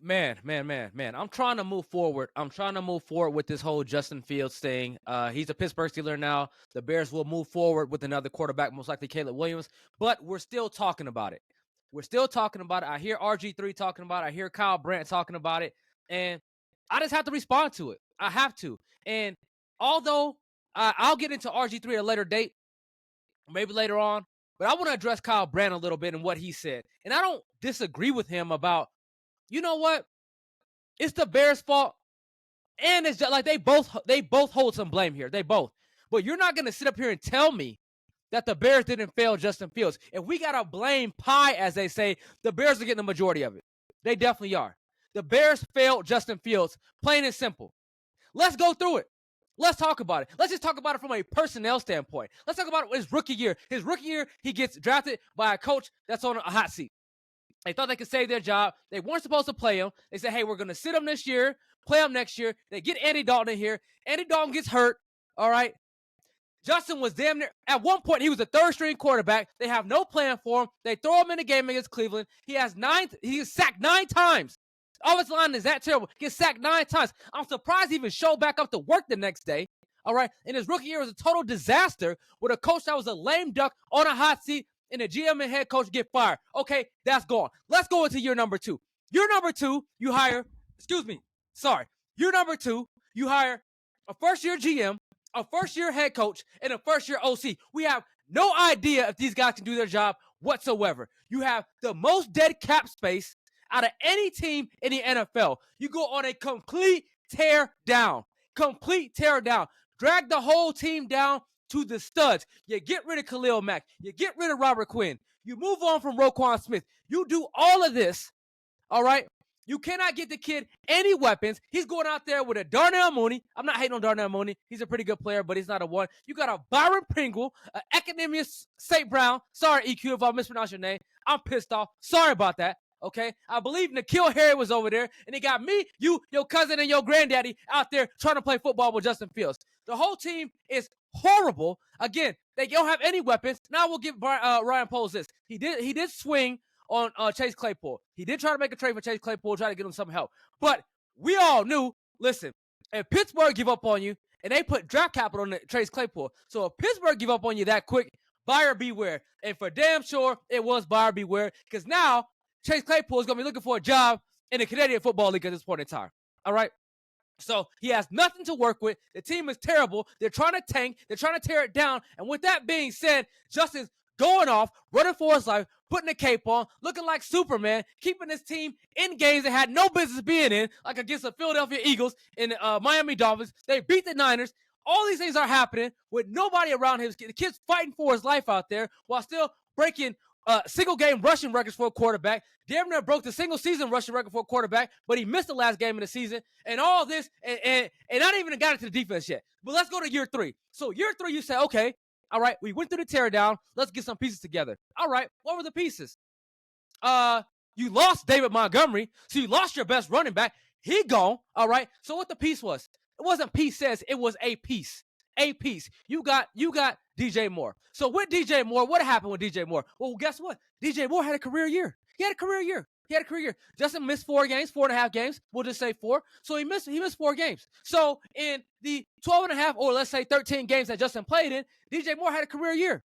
Man. I'm trying to move forward. I'm trying to move forward with this whole Justin Fields thing. He's a Pittsburgh Steeler now. The Bears will move forward with another quarterback, most likely Caleb Williams, but we're still talking about it. We're still talking about it. I hear RG3 talking about it. I hear Kyle Brandt talking about it. And I just have to respond to it. I have to. And although I'll get into RG3 at a later date, maybe later on, but I want to address Kyle Brandt a little bit and what he said. And I don't disagree with him about, you know what? It's the Bears' fault, and it's just like they both hold some blame here. They both. But you're not going to sit up here and tell me that the Bears didn't fail Justin Fields. If we got to blame pie, as they say, the Bears are getting the majority of it. They definitely are. The Bears failed Justin Fields, plain and simple. Let's go through it. Let's talk about it. Let's just talk about it from a personnel standpoint. Let's talk about his rookie year. His rookie year, he gets drafted by a coach that's on a hot seat. They thought they could save their job. They weren't supposed to play him. They said, hey, we're going to sit him this year, play him next year. They get Andy Dalton in here. Andy Dalton gets hurt, all right? Justin was damn near, at one point, he was a third-string quarterback. They have no plan for him. They throw him in the game against Cleveland. He gets sacked 9 times. Offensive line is that terrible. Gets sacked 9 times. I'm surprised he even showed back up to work the next day, all right? And his rookie year was a total disaster with a coach that was a lame duck on a hot seat, and the GM and head coach get fired. Okay, that's gone. Let's go into year number 2. Year number 2, you hire, Year number 2, you hire a first-year GM, a first-year head coach, and a first-year OC. We have no idea if these guys can do their job whatsoever. You have the most dead cap space out of any team in the NFL. You go on a complete tear down. Drag the whole team down to the studs. You get rid of Khalil Mack. You get rid of Robert Quinn. You move on from Roquan Smith. You do all of this, all right? You cannot get the kid any weapons. He's going out there with a Darnell Mooney. I'm not hating on Darnell Mooney. He's a pretty good player, but he's not a one. You got a Byron Pringle, an Economius St. Brown. Sorry, EQ, if I mispronounced your name. I'm pissed off. Sorry about that. Okay, I believe N'Keal Harry was over there, and they got me, you, your cousin, and your granddaddy out there trying to play football with Justin Fields. The whole team is horrible. Again, they don't have any weapons. Now we'll give Ryan Poles this. He did swing on Chase Claypool. He did try to make a trade for Chase Claypool, try to get him some help. But we all knew, listen, if Pittsburgh give up on you, and they put draft capital on Chase Claypool, so if Pittsburgh give up on you that quick, buyer beware. And for damn sure, it was buyer beware, because now Chase Claypool is going to be looking for a job in the Canadian Football League at this point in time. All right? So he has nothing to work with. The team is terrible. They're trying to tank. They're trying to tear it down. And with that being said, Justin's going off, running for his life, putting a cape on, looking like Superman, keeping his team in games they had no business being in, like against the Philadelphia Eagles and Miami Dolphins. They beat the Niners. All these things are happening with nobody around him. The kid's fighting for his life out there while still breaking single game rushing records for a quarterback. Damn near broke the single season rushing record for a quarterback, but he missed the last game of the season. And all this, and not even got into the defense yet. But let's go to year 3. So year 3, you say, okay, all right, we went through the teardown. Let's get some pieces together. All right, what were the pieces? You lost David Montgomery, so you lost your best running back. He gone, all right? So what the piece was? It wasn't piece says, it was a piece. A piece. You got DJ Moore. So with DJ Moore, what happened with DJ Moore? Well, guess what? DJ Moore had a career year. He had a career year. Justin missed 4.5 games. We'll just say 4. So he missed 4 games. So in the 12.5, or let's say 13 games that Justin played in, DJ Moore had a career year.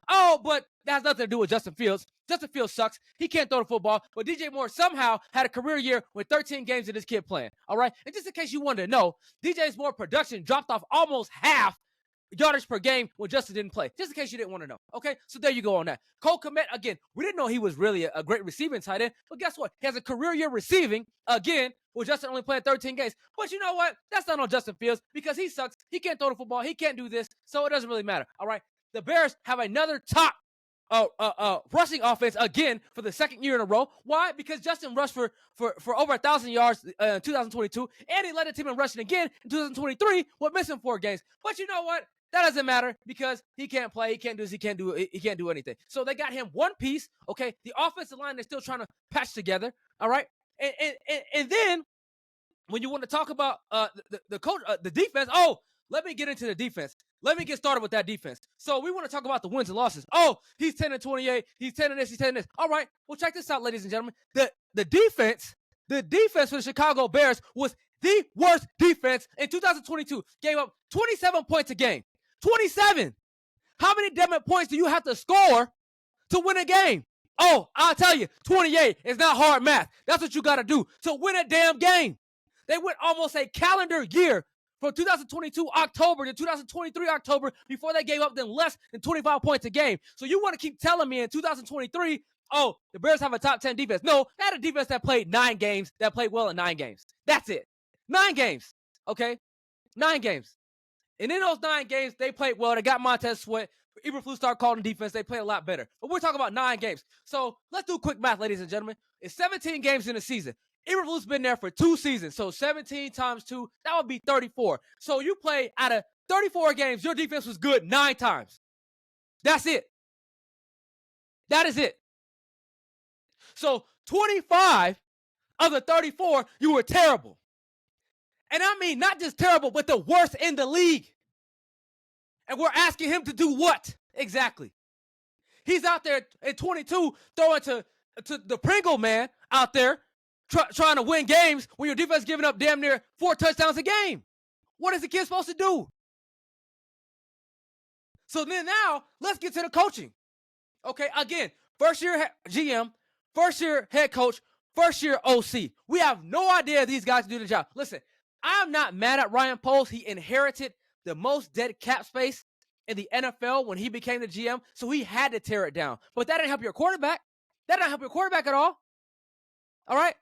Oh, but that has nothing to do with Justin Fields. Justin Fields sucks. He can't throw the football. But DJ Moore somehow had a career year with 13 games of this kid playing. All right? And just in case you wanted to know, DJ Moore's production dropped off almost half yardage per game when Justin didn't play. Just in case you didn't want to know. Okay? So there you go on that. Cole Kmet, again, we didn't know he was really a great receiving tight end. But guess what? He has a career year receiving, again, with Justin only playing 13 games. But you know what? That's not on Justin Fields because he sucks. He can't throw the football. He can't do this. So it doesn't really matter. All right? The Bears have another top rushing offense again for the second year in a row. Why? Because Justin rushed for over 1,000 yards in 2022, and he led the team in rushing again in 2023 with missing 4 games. But you know what? That doesn't matter because he can't play. He can't do this. He can't do anything. So they got him one piece. Okay, the offensive line they're still trying to patch together. All right, and then when you want to talk about the coach, the defense. Oh, let me get into the defense. Let me get started with that defense. So we want to talk about the wins and losses. Oh, he's 10-28. He's 10 in this. He's 10 in this. All right. Well, check this out, ladies and gentlemen. The defense The defense for the Chicago Bears was the worst defense in 2022. Gave up 27 points a game. 27. How many damn points do you have to score to win a game? Oh, I'll tell you, 28 is not hard math. That's what you got to do to win a damn game. They went almost a calendar year from 2022 October to 2023 October before they gave up then less than 25 points a game. So you want to keep telling me in 2023, oh, the Bears have a top 10 defense. No, they had a defense that played 9 games, that played well in 9 games. That's it. 9 games, okay? 9 games. And in those 9 games, they played well. They got Montez Sweat. Eberflus started calling defense. They played a lot better. But we're talking about 9 games. So let's do quick math, ladies and gentlemen. It's 17 games in a season. Eberflus been there for 2 seasons. So 17 times 2, that would be 34. So you play out of 34 games, your defense was good 9 times. That's it. That is it. So 25 of the 34, you were terrible. And I mean, not just terrible, but the worst in the league. And we're asking him to do what exactly? He's out there at 22 throwing to the Pringle man out there trying to win games when your defense is giving up damn near 4 touchdowns a game. What is the kid supposed to do? So then now, let's get to the coaching. Okay, again, first year GM, first year head coach, first year OC. We have no idea if these guys can do the job. Listen, I'm not mad at Ryan Poles. He inherited the most dead cap space in the NFL when he became the GM, so he had to tear it down. But that didn't help your quarterback. That didn't help your quarterback at all. All right?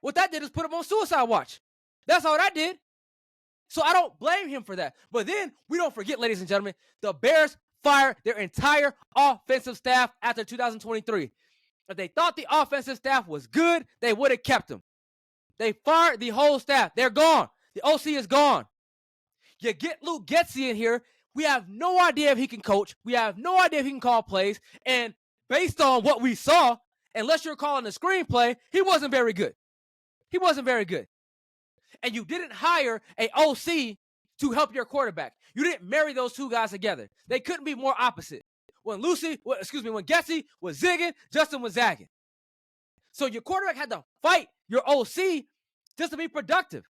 What that did is put him on suicide watch. That's all that did. So I don't blame him for that. But then we don't forget, ladies and gentlemen, the Bears fired their entire offensive staff after 2023. If they thought the offensive staff was good, they would have kept him. They fired the whole staff. They're gone. The OC is gone. You get Luke Getsy in here. We have no idea if he can coach. We have no idea if he can call plays. And based on what we saw, unless you're calling the screenplay, he wasn't very good. He wasn't very good. And you didn't hire a OC to help your quarterback. You didn't marry those two guys together. They couldn't be more opposite. When Getsy was zigging, Justin was zagging. So your quarterback had to fight your OC just to be productive.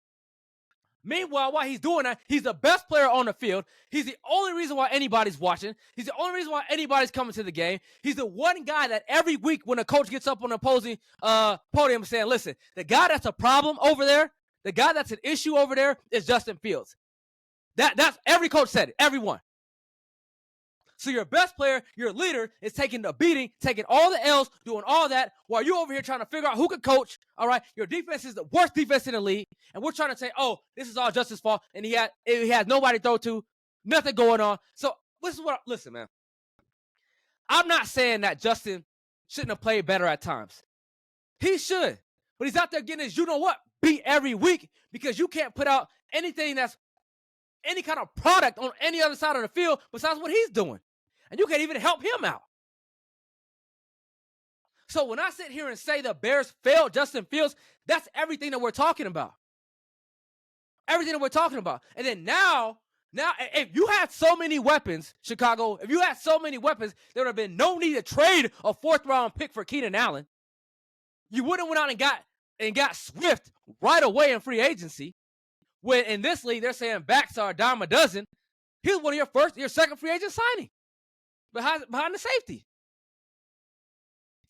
Meanwhile, while he's doing that, he's the best player on the field. He's the only reason why anybody's watching. He's the only reason why anybody's coming to the game. He's the one guy that every week when a coach gets up on the opposing podium saying, listen, the guy that's a problem over there, the guy that's an issue over there is Justin Fields. That's every coach said it, everyone. So your best player, your leader, is taking the beating, taking all the L's, doing all that, while you over here trying to figure out who can coach, all right? Your defense is the worst defense in the league, and we're trying to say, oh, this is all Justin's fault, and he has nobody to throw to, nothing going on. So listen, man. I'm not saying that Justin shouldn't have played better at times. He should, but he's out there getting his you-know-what beat every week because you can't put out anything that's any kind of product on any other side of the field besides what he's doing. And you can't even help him out. So when I sit here and say the Bears failed Justin Fields, that's everything that we're talking about. Everything that we're talking about. And then now, if you had so many weapons, Chicago, if you had so many weapons, there would have been no need to trade a 4th-round pick for Keenan Allen. You would have went out and got Swift right away in free agency. When in this league, they're saying backs are a dime a dozen. He was one of your second free agent signing behind the safety.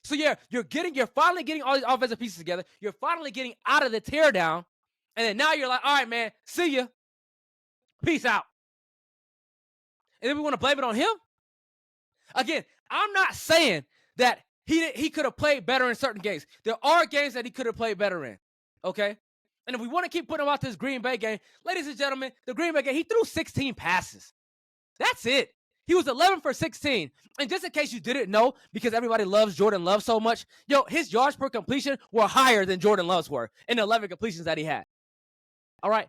So yeah, you're finally getting all these offensive pieces together. You're finally getting out of the teardown. And then now you're like, all right, man, see ya. Peace out. And then we want to blame it on him? Again, I'm not saying that he could have played better in certain games. There are games that he could have played better in. Okay? And if we want to keep putting him out this Green Bay game, ladies and gentlemen, the Green Bay game, he threw 16 passes. That's it. He was 11 for 16. And just in case you didn't know, because everybody loves Jordan Love so much, his yards per completion were higher than Jordan Love's were in the 11 completions that he had. All right?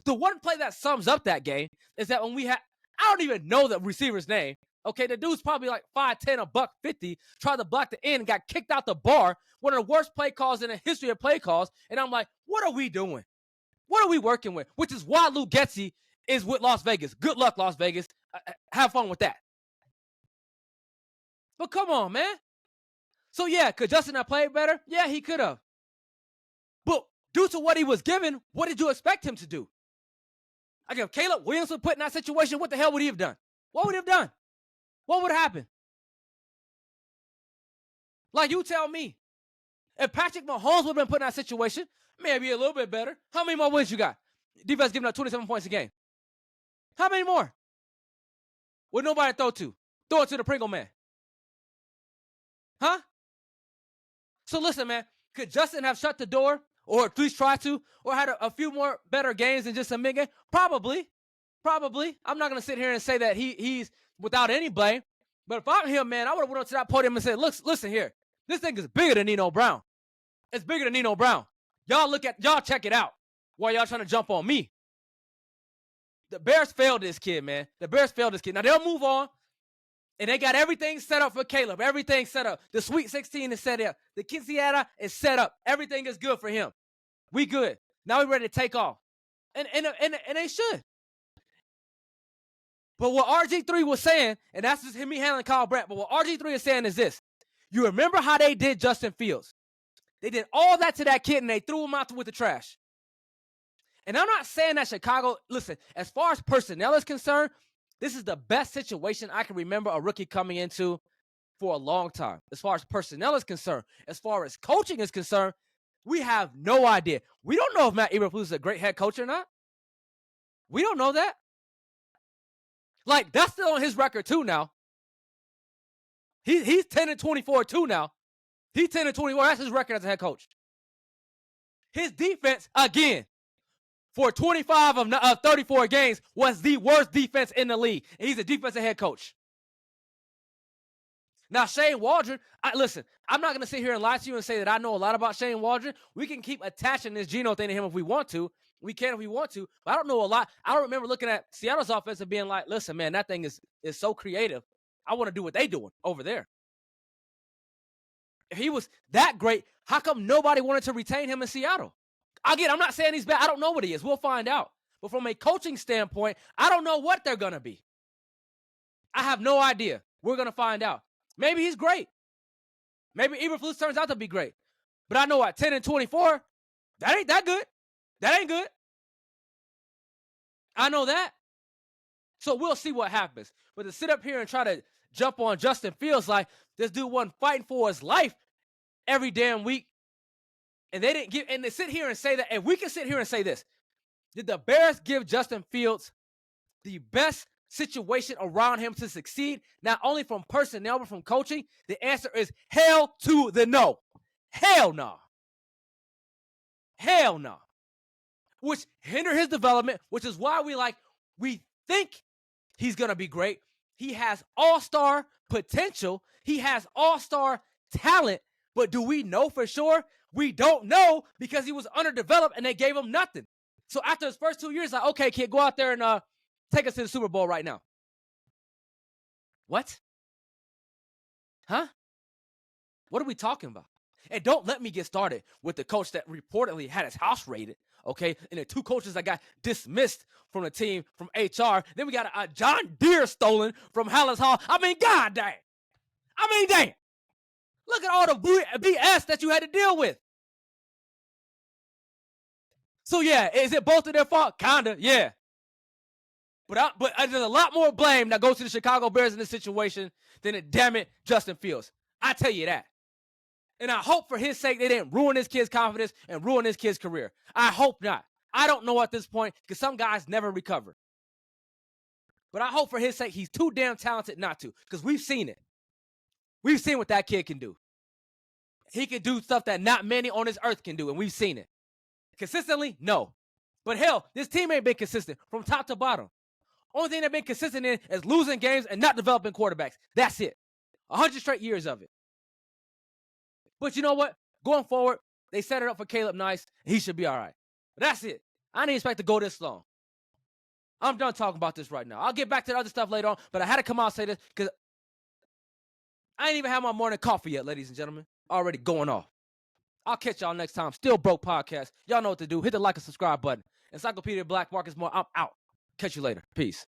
The one play that sums up that game is that when I don't even know the receiver's name. Okay, the dude's probably like 5'10", $150, tried to block the end and got kicked out the bar. One of the worst play calls in the history of play calls. And I'm like, what are we doing? What are we working with? Which is why Luke Getsy is with Las Vegas. Good luck, Las Vegas. Have fun with that. But come on, man. So yeah, could Justin have played better? Yeah, he could have. due to what he was given, what did you expect him to do? Like if Caleb Williams was put in that situation, what the hell would he have done? What would he have done? What would happen? Like you tell me. If Patrick Mahomes would have been put in that situation, maybe a little bit better. How many more wins you got? Defense giving up 27 points a game. How many more? With nobody to throw to. Throw it to the Pringle man. Huh? So listen, man. Could Justin have shut the door or at least try to or had a few more better games than just a mid game? Probably. I'm not going to sit here and say that he's without any blame. But if I'm him, man, I would have went up to that podium and said, listen here. This thing is bigger than Nino Brown. It's bigger than Nino Brown. Y'all check it out while y'all trying to jump on me. The Bears failed this kid, man. The Bears failed this kid. Now, they'll move on, and they got everything set up for Caleb. Everything set up. The Sweet 16 is set up. The Quinceañera is set up. Everything is good for him. We good. Now we ready to take off. And they should. But what RG3 was saying, and that's just me handling Kyle Brandt, but what RG3 is saying is this. You remember how they did Justin Fields. They did all that to that kid, and they threw him out with the trash. And I'm not saying that Chicago, listen, as far as personnel is concerned, this is the best situation I can remember a rookie coming into for a long time. As far as personnel is concerned, as far as coaching is concerned, we have no idea. We don't know if Matt Eberflus is a great head coach or not. We don't know that. Like, that's still on his record too now. He's 10-24 too now. He's 10-24. That's his record as a head coach. His defense, again, for 25 of 34 games, was the worst defense in the league. And he's a defensive head coach. Now, Shane Waldron, listen, I'm not going to sit here and lie to you and say that I know a lot about Shane Waldron. We can keep attaching this Geno thing to him if we want to. We can if we want to. But I don't know a lot. I don't remember looking at Seattle's offense and being like, listen, man, that thing is so creative. I want to do what they doing over there. If he was that great, how come nobody wanted to retain him in Seattle? Again, I'm not saying he's bad. I don't know what he is. We'll find out. But from a coaching standpoint, I don't know what they're going to be. I have no idea. We're going to find out. Maybe he's great. Maybe Eberflus turns out to be great. But I know at 10-24, that ain't that good. That ain't good. I know that. So we'll see what happens. But to sit up here and try to jump on Justin Fields like this dude wasn't fighting for his life every damn week, and they didn't give, and they sit here and say that, and we can sit here and say this. Did the Bears give Justin Fields the best situation around him to succeed, not only from personnel, but from coaching? The answer is hell to the no. Hell no. Hell no. Which hinder his development, which is why we think he's going to be great. He has all-star potential. He has all-star talent, but do we know for sure? We don't know because he was underdeveloped and they gave him nothing. So after his first 2 years, like, okay, kid, go out there and take us to the Super Bowl right now. What? Huh? What are we talking about? And don't let me get started with the coach that reportedly had his house raided, okay? And the two coaches that got dismissed from the team from HR. Then we got a John Deere stolen from Hallis Hall. I mean, God dang. Damn. Look at all the BS that you had to deal with. So, yeah, is it both of their fault? Kinda, yeah. But there's a lot more blame that goes to the Chicago Bears in this situation than damn it, Justin Fields. I tell you that. And I hope for his sake they didn't ruin this kid's confidence and ruin this kid's career. I hope not. I don't know at this point because some guys never recover. But I hope for his sake he's too damn talented not to, because we've seen it. We've seen what that kid can do. He can do stuff that not many on this earth can do, and we've seen it. Consistently? No. But hell, this team ain't been consistent from top to bottom. Only thing they've been consistent in is losing games and not developing quarterbacks. That's it. 100 straight years of it. But you know what? Going forward, they set it up for Caleb Nice, and he should be all right. But that's it. I didn't expect to go this long. I'm done talking about this right now. I'll get back to the other stuff later on, but I had to come out and say this because I ain't even had my morning coffee yet, ladies and gentlemen. Already going off. I'll catch y'all next time. Still Broke Podcast. Y'all know what to do. Hit the like and subscribe button. Encyclopedia Black Marcus Moore. I'm out. Catch you later. Peace.